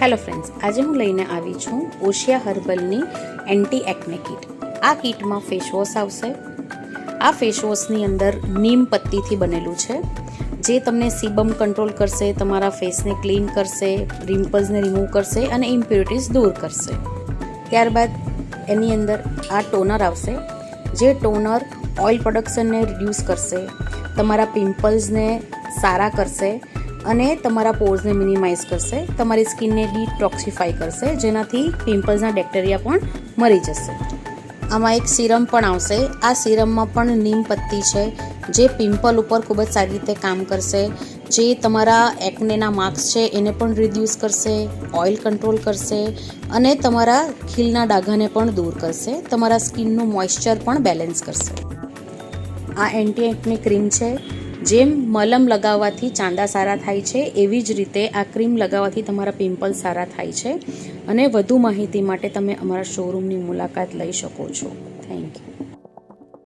Hello friends, આજે હું લઈને આવી છું ઓશિયા હર્બલની એન્ટી એક્ને કીટ। આ કીટમાં ફેસ વોશ આવશે। આ ફેસ વોશની અંદર નીમ પત્તીથી બનેલું છે, જે તમને સીબમ કંટ્રોલ કરશે, તમારા ફેસને ક્લીન કરશે, રિમ્પલ્સને રિમૂવ કરશે અને ઇમ્પ્યોરિટીઝ દૂર કરશે। ત્યારબાદ એની અંદર આ ટોનર આવશે, જે ટોનર ઓઇલ પ્રોડક્શનને રિડ્યુસ કરશે, તમારા પિમ્પલ્સને સારા કરશે અને તમારા પોર્સને મિનિમાઇઝ કરશે, તમારી સ્કિનને ડિટોક્સિફાઈ કરશે, જેનાથી પિમ્પલ્સના બેક્ટેરિયા પણ મરી જશે। આમાં એક સિરમ પણ આવશે। આ સિરમમાં પણ નીમ પત્તી છે, જે પિમ્પલ ઉપર ખૂબ જ સારી રીતે કામ કરશે, જે તમારા એક્નેના માર્ક્સ છે એને પણ રિડ્યુસ કરશે, ઓઇલ કંટ્રોલ કરશે અને તમારા ખીલના ડાઘાને પણ દૂર કરશે, તમારા સ્કિનનું મોઇશ્ચર પણ બેલેન્સ કરશે। આ એન્ટી એક્ને ક્રીમ છે। જેમ મલમ લગાવવાથી ચાંદા સારા થાય છે, એવી જ રીતે આ ક્રીમ લગાવવાથી તમારા પિમ્પલ્સ સારા થાય છે। અને વધુ માહિતી માટે તમે અમારા શોરૂમની મુલાકાત લઈ શકો છો। Thank you.